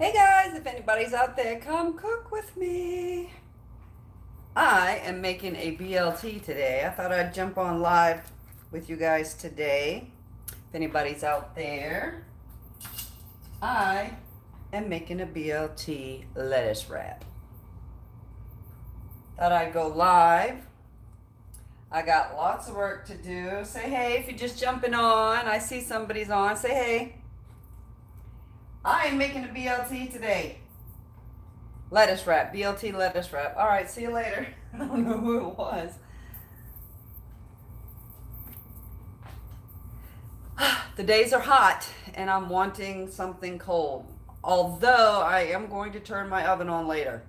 Hey guys, if anybody's out there, come cook with me. I am making a BLT today. I thought I'd jump on live with you guys today. If anybody's out there, I am making a BLT lettuce wrap. Thought I'd go live. I got lots of work to do. Say hey if you're just jumping on. I see somebody's on. Say hey. I am making a BLT today. Lettuce wrap, BLT lettuce wrap. All right, see you later. I don't know who it was. The days are hot and I'm wanting something cold. Although I am going to turn my oven on later.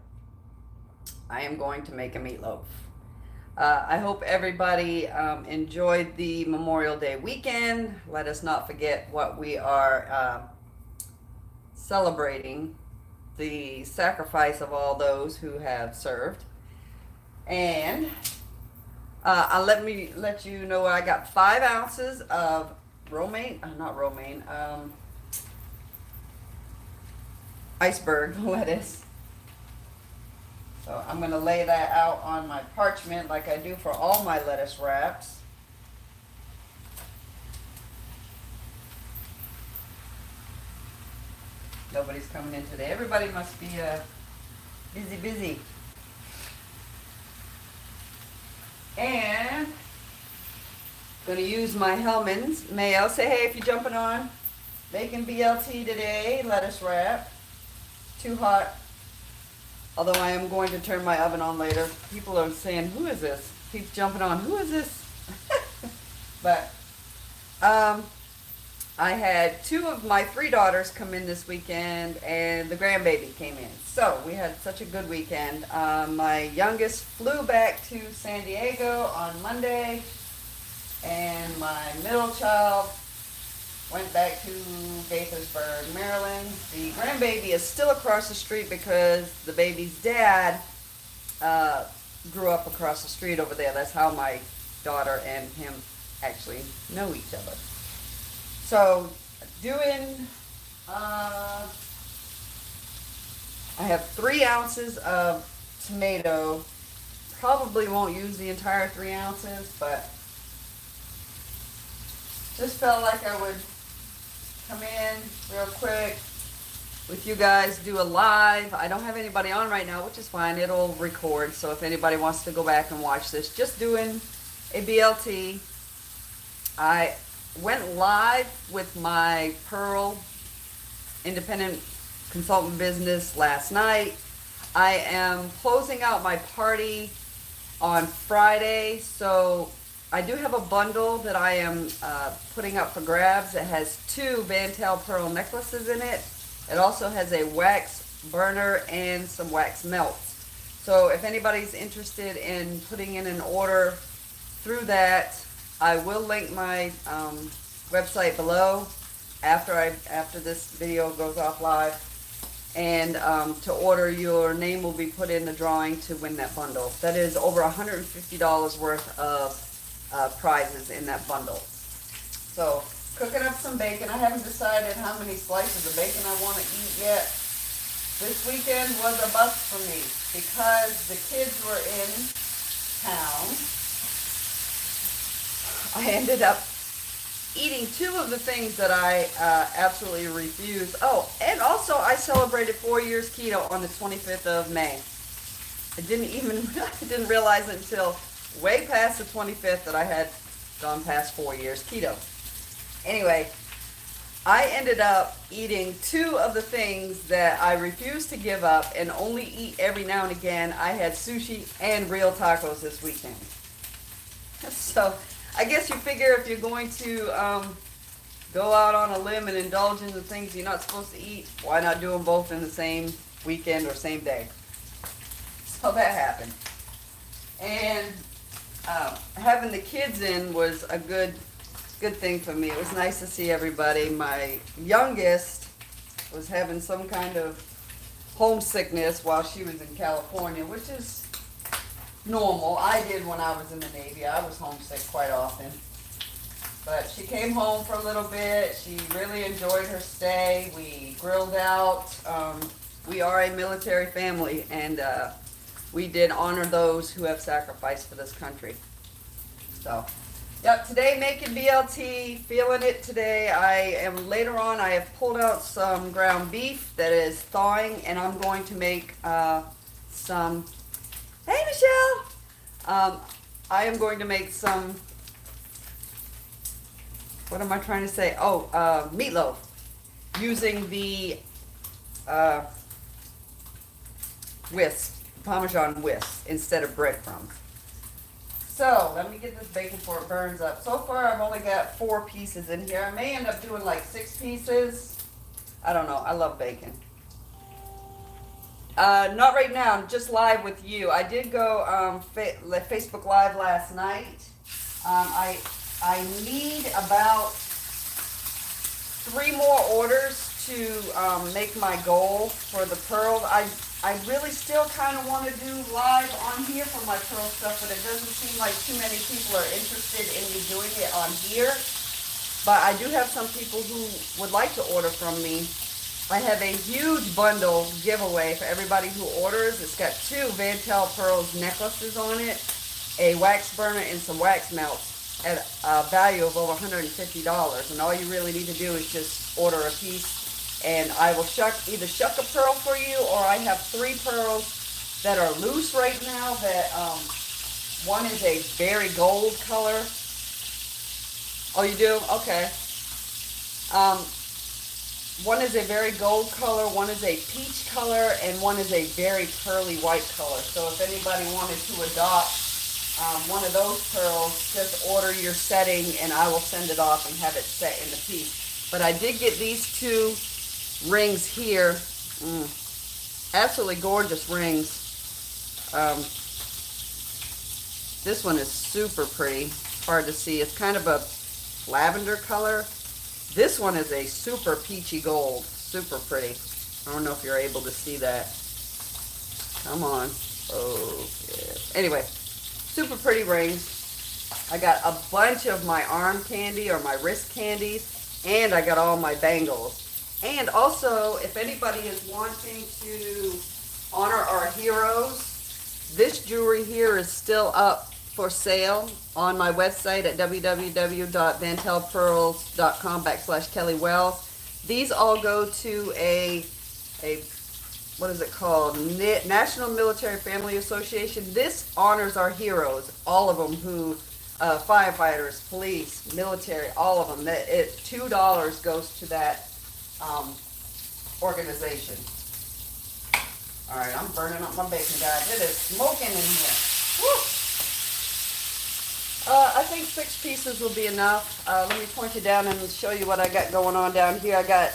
I am going to make a meatloaf. I hope everybody enjoyed the Memorial Day weekend. Let us not forget what we are celebrating, the sacrifice of all those who have served. And let me let you know I got 5 ounces of iceberg lettuce. So I'm going to lay that out on my parchment like I do for all my lettuce wraps. Nobody's coming in today. Everybody must be busy. And going to use my Hellman's mayo. Say hey if you're jumping on. Making BLT today, lettuce wrap. Too hot. Although I am going to turn my oven on later. People are saying, who is this? Keeps jumping on. Who is this? But I had 2 of my 3 daughters come in this weekend and the grandbaby came in. So we had such a good weekend. My youngest flew back to San Diego on Monday and my middle child went back to Gaithersburg, Maryland. The grandbaby is still across the street because the baby's dad grew up across the street over there. That's how my daughter and him actually know each other. So, I have 3 ounces of tomato. Probably won't use the entire 3 ounces, but just felt like I would come in real quick with you guys, do a live. I don't have anybody on right now, which is fine. It'll record, so if anybody wants to go back and watch this, just doing a BLT. I went live with my Pearl independent consultant business last night. I am closing out my party on Friday, so I do have a bundle that I am putting up for grabs. It has 2 Bantel Pearl necklaces in it. It also has a wax burner and some wax melts. So if anybody's interested in putting in an order through that, I will link my website below after this video goes off live. And to order, your name will be put in the drawing to win that bundle. That is over $150 worth of prizes in that bundle. So cooking up some bacon. I haven't decided how many slices of bacon I want to eat yet. This weekend was a bust for me because the kids were in town. I ended up eating 2 of the things that I absolutely refuse. Oh, and also I celebrated 4 years keto on the 25th of May. I didn't realize it until way past the 25th that I had gone past 4 years keto. Anyway, I ended up eating 2 of the things that I refuse to give up and only eat every now and again. I had sushi and real tacos this weekend. So I guess you figure if you're going to go out on a limb and indulge in the things you're not supposed to eat, why not do them both in the same weekend or same day? So that happened. And having the kids in was a good thing for me. It was nice to see everybody. My youngest was having some kind of homesickness while she was in California, which is normal. I did when I was in the Navy. I was homesick quite often. But she came home for a little bit. She really enjoyed her stay. We grilled out. We are a military family, and we did honor those who have sacrificed for this country. So, yep, today making BLT, feeling it today. Later on, I have pulled out some ground beef that is thawing, and I'm going to make some, hey Michelle! I am going to make some, what am I trying to say? Oh, meatloaf, using the Parmesan whisk instead of breadcrumbs. So, let me get this bacon before it burns up. So far, I've only got 4 pieces in here. I may end up doing like 6 pieces. I don't know. I love bacon. Not right now. I'm just live with you. I did go Facebook Live last night. I need about 3 more orders to make my goal for the pearls. I really still kind of want to do live on here for my pearl stuff, but it doesn't seem like too many people are interested in me doing it on here. But I do have some people who would like to order from me. I have a huge bundle giveaway for everybody who orders. It's got 2 Vantel Pearls necklaces on it, a wax burner, and some wax melts at a value of over $150. And all you really need to do is just order a piece, and I will either shuck a pearl for you, or I have 3 pearls that are loose right now. That one is a very gold color. Oh, you do? Okay. One is a very gold color, one is a peach color, and one is a very pearly white color. So if anybody wanted to adopt one of those pearls, just order your setting and I will send it off and have it set in the piece. But I did get these 2 rings here. Absolutely gorgeous rings. This one is super pretty. It's hard to see. It's kind of a lavender color. This one is a super peachy gold. Super pretty. I don't know if you're able to see that. Come on. Okay. Anyway, super pretty rings. I got a bunch of my arm candy or my wrist candies, and I got all my bangles. And also, if anybody is wanting to honor our heroes, this jewelry here is still up for sale on my website at www.vantelpearls.com/Kelli Wells. These all go to a what is it called? National Military Family Association. This honors our heroes, all of them who, firefighters, police, military, all of them. $2 goes to that organization. All right, I'm burning up my bacon, guys. It is smoking in here. Woo! I think 6 pieces will be enough. Let me point you down and show you what I got going on down here. I got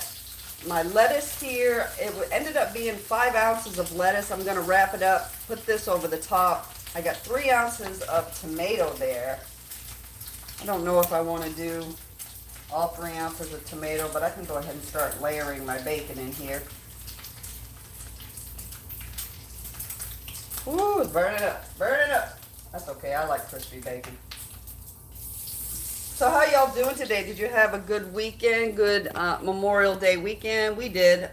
my lettuce here. It ended up being 5 ounces of lettuce. I'm going to wrap it up, put this over the top. I got 3 ounces of tomato there. I don't know if I want to do all 3 ounces of tomato, but I can go ahead and start layering my bacon in here. Ooh, burn it up, burn it up. That's okay, I like crispy bacon. So how y'all doing today? Did you have a good weekend, good Memorial Day weekend? We did.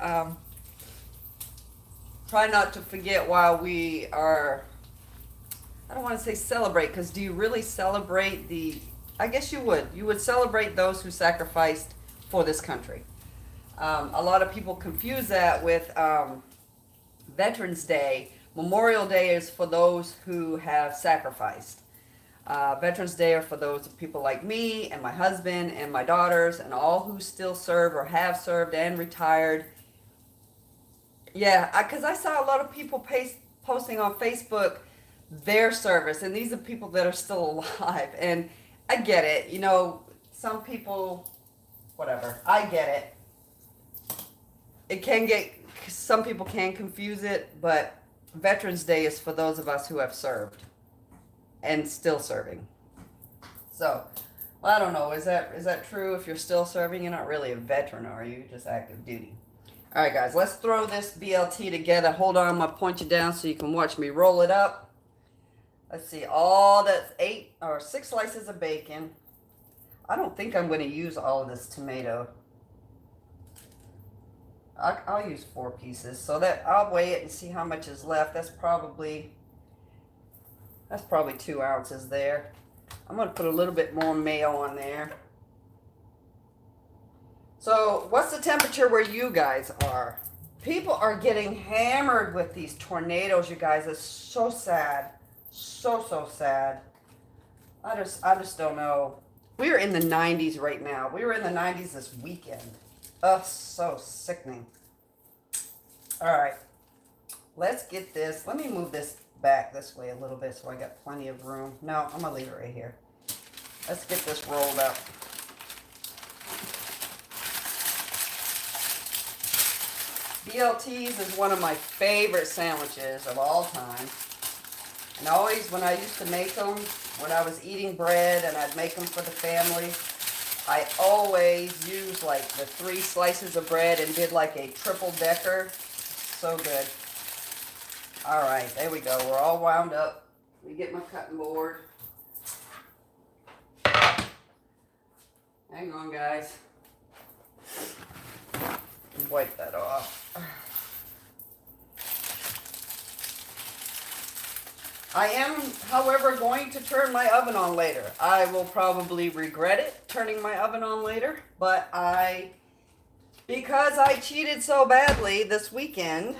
Try not to forget while we are, I don't want to say celebrate, because do you really celebrate I guess you would. You would celebrate those who sacrificed for this country. A lot of people confuse that with Veterans Day. Memorial Day is for those who have sacrificed. Veterans Day are for those people like me and my husband and my daughters and all who still serve or have served and retired. Yeah, because I saw a lot of people posting on Facebook their service, and these are people that are still alive. And I get it. You know, some people, whatever. I get it. Some people can confuse it, but Veterans Day is for those of us who have served and still serving. So, well, I don't know. Is that true? If you're still serving, you're not really a veteran, are you? You're just active duty. All right, guys, let's throw this BLT together. Hold on, I'm going to point you down so you can watch me roll it up. Let's see, all that's 6 slices of bacon. I don't think I'm going to use all of this tomato. I'll use 4 pieces, so that I'll weigh it and see how much is left. That's probably 2 ounces there. I'm going to put a little bit more mayo on there. So what's the temperature where you guys are? People are getting hammered with these tornadoes, you guys. It's so sad. So sad. I just don't know. We're in the 90s right now. We were in the 90s this weekend. Ugh, so sickening. All right. Let's get this. Let me move this back this way a little bit so I got plenty of room. No, I'm going to leave it right here. Let's get this rolled up. BLTs is one of my favorite sandwiches of all time. And always when I used to make them, when I was eating bread and I'd make them for the family, I always used like the 3 slices of bread and did like a triple decker. So good. All right, there we go. We're all wound up. Let me get my cutting board. Hang on, guys. Wipe that off. I am, however, going to turn my oven on later. I will probably regret it, turning my oven on later, but because I cheated so badly this weekend,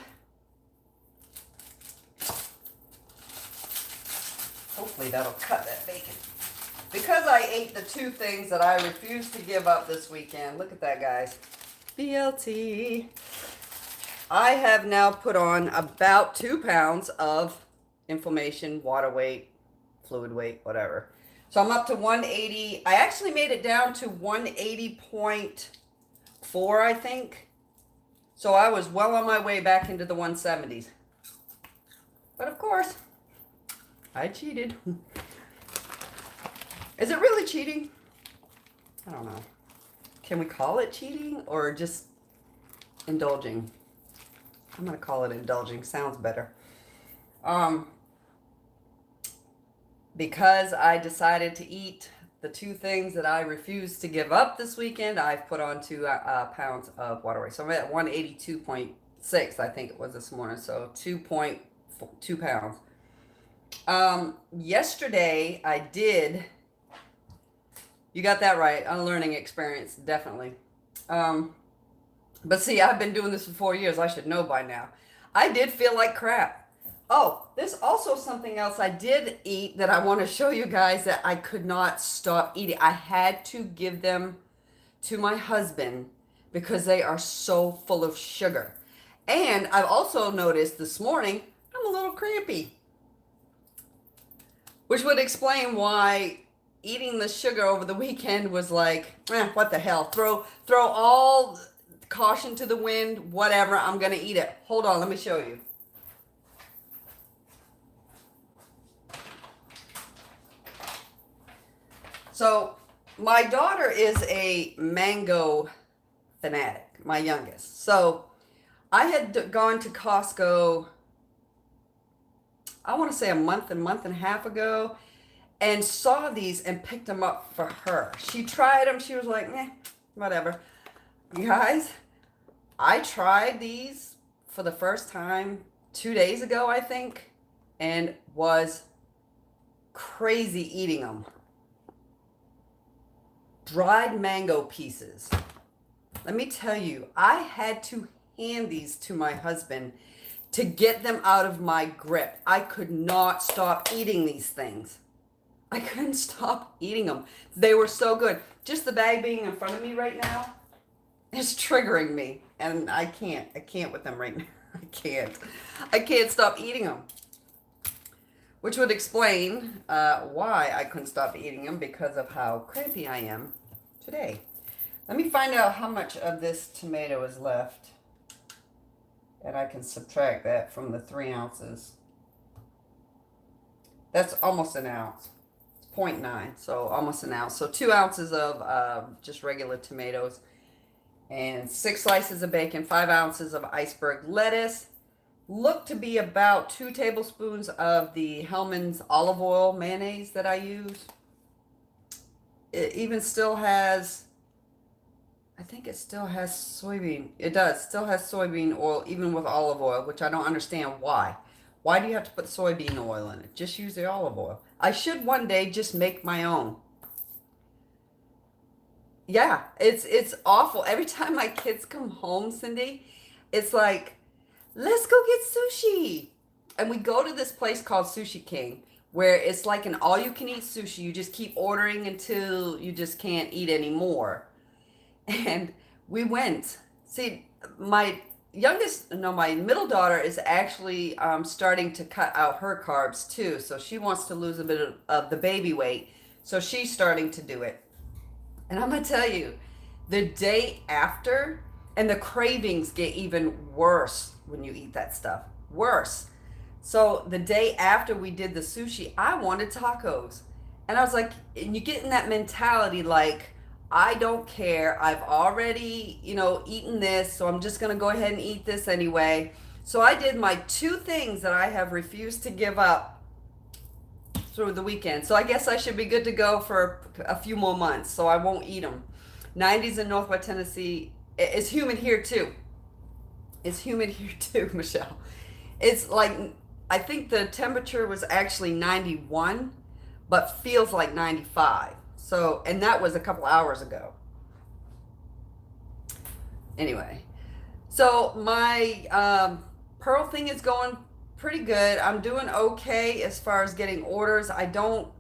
hopefully that'll cut that bacon. Because I ate the 2 things that I refused to give up this weekend, look at that, guys. BLT. I have now put on about 2 pounds of inflammation, water weight, fluid weight, whatever. So I'm up to 180. I actually made it down to 180.4, I think. So I was well on my way back into the 170s. But of course, I cheated. Is it really cheating? I don't know. Can we call it cheating or just indulging? I'm going to call it indulging. Sounds better. Because I decided to eat the 2 things that I refused to give up this weekend, I've put on 2 pounds of water weight. So I'm at 182.6, I think it was this morning. So 2.2 pounds. Yesterday I did, you got that right, a learning experience, definitely. But see, I've been doing this for 4 years. I should know by now. I did feel like crap. Oh, there's also something else I did eat that I want to show you guys that I could not stop eating. I had to give them to my husband because they are so full of sugar. And I've also noticed this morning, I'm a little crampy. Which would explain why eating the sugar over the weekend was like, what the hell? Throw all caution to the wind, whatever, I'm going to eat it. Hold on, let me show you. So my daughter is a mango fanatic, my youngest. So I had gone to Costco, I want to say a month and a half ago, and saw these and picked them up for her. She tried them. She was like, whatever. You guys, I tried these for the first time 2 days ago, I think, and was crazy eating them. Dried mango pieces. Let me tell you, I had to hand these to my husband to get them out of my grip. I could not stop eating these things. I couldn't stop eating them. They were so good. Just the bag being in front of me right now is triggering me. And I can't with them right now. I can't stop eating them. Which would explain why I couldn't stop eating them, because of how crampy I am today. Let me find out how much of this tomato is left. And I can subtract that from the 3 ounces. That's almost an ounce. It's 0.9, so almost an ounce. So 2 ounces of just regular tomatoes. And 6 slices of bacon, 5 ounces of iceberg lettuce. Look to be about 2 tablespoons of the Hellmann's olive oil mayonnaise that I use. it even still has, I think it still has soybean. It does, still has soybean oil, even with olive oil, which I don't understand why. Why do you have to put soybean oil in it? Just use the olive oil. I should one day just make my own. Yeah, it's awful. Every time my kids come home, Cindy, it's like, let's go get sushi. And we go to this place called Sushi King, where it's like an all you can eat sushi. You just keep ordering until you just can't eat anymore. And we went. See, my youngest, no, my middle daughter is actually starting to cut out her carbs too. So she wants to lose a bit of the baby weight. So she's starting to do it. And I'm going to tell you, the day after, and the cravings get even worse when you eat that stuff. Worse. So the day after we did the sushi, I wanted tacos. And I was like, and you get in that mentality like, I don't care. I've already, eaten this, so I'm just going to go ahead and eat this anyway. So I did my two things that I have refused to give up through the weekend. So I guess I should be good to go for a few more months, so I won't eat them. 90s in Northwest Tennessee. It's humid here too. It's humid here too, Michelle. It's like, I think the temperature was actually 91, but feels like 95. So, and that was a couple hours ago. Anyway, so my pearl thing is going pretty good. I'm doing okay as far as getting orders. I don't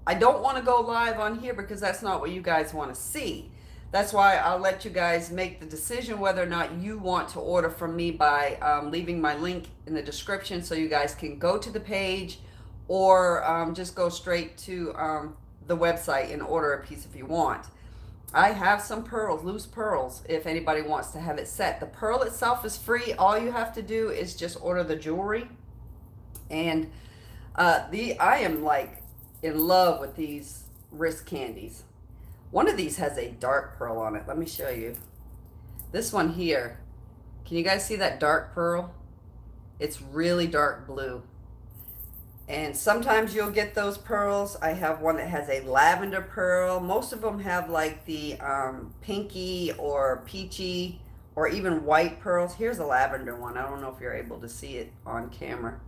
want to go live on here because that's not what you guys want to see. That's why I'll let you guys make the decision whether or not you want to order from me by leaving my link in the description so you guys can go to the page, or just go straight to the website and order a piece if you want. I have some pearls, loose pearls, if anybody wants to have it set. The pearl itself is free. All you have to do is just order the jewelry. And I am like in love with these wrist candies. One of these has a dark pearl on it. Let me show you. This one here, can you guys see that dark pearl? It's really dark blue. And sometimes you'll get those pearls. I have one that has a lavender pearl. Most of them have like the pinky or peachy or even white pearls. Here's a lavender one. I don't know if you're able to see it on camera.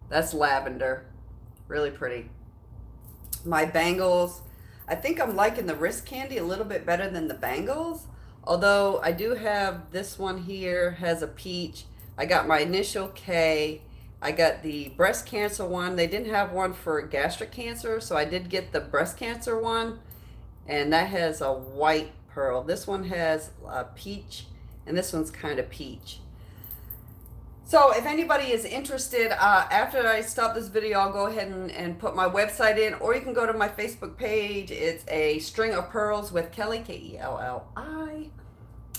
That's lavender. Really pretty. My bangles. I think I'm liking the wrist candy a little bit better than the bangles. Although I do have this one here, has a peach. I got my initial K. I got the breast cancer one. They didn't have one for gastric cancer, so I did get the breast cancer one, and that has a white pearl. This one has a peach, and this one's kind of peach. So if anybody is interested, after I stop this video, I'll go ahead and put my website in, or you can go to my Facebook page. It's a string of pearls with Kelli, Kelli,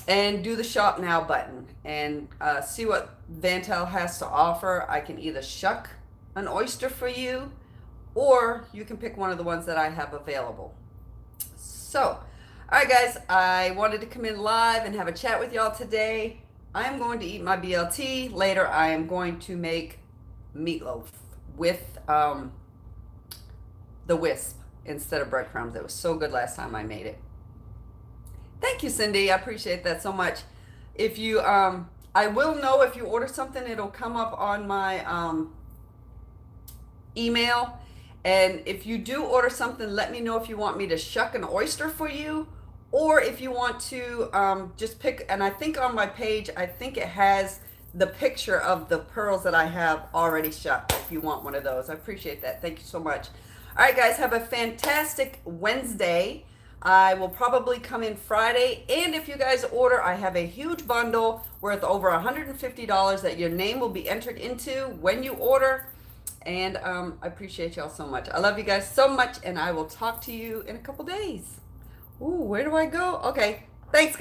and do the shop now button and see what Vantel has to offer. I can either shuck an oyster for you, or you can pick one of the ones that I have available. So, all right guys, I wanted to come in live and have a chat with y'all today. I am going to eat my BLT. Later I am going to make meatloaf with the wisp instead of breadcrumbs. It was so good last time I made it. Thank you, Cindy. I appreciate that so much. If you, I will know if you order something, it'll come up on my email. And if you do order something, let me know if you want me to shuck an oyster for you, or if you want to just pick, and I think on my page, I think it has the picture of the pearls that I have already shucked, if you want one of those. I appreciate that. Thank you so much. All right, guys, have a fantastic Wednesday. I will probably come in Friday, and if you guys order, I have a huge bundle worth over $150 that your name will be entered into when you order, and I appreciate y'all so much. I love you guys so much, and I will talk to you in a couple days. Ooh, where do I go? Okay, thanks, guys.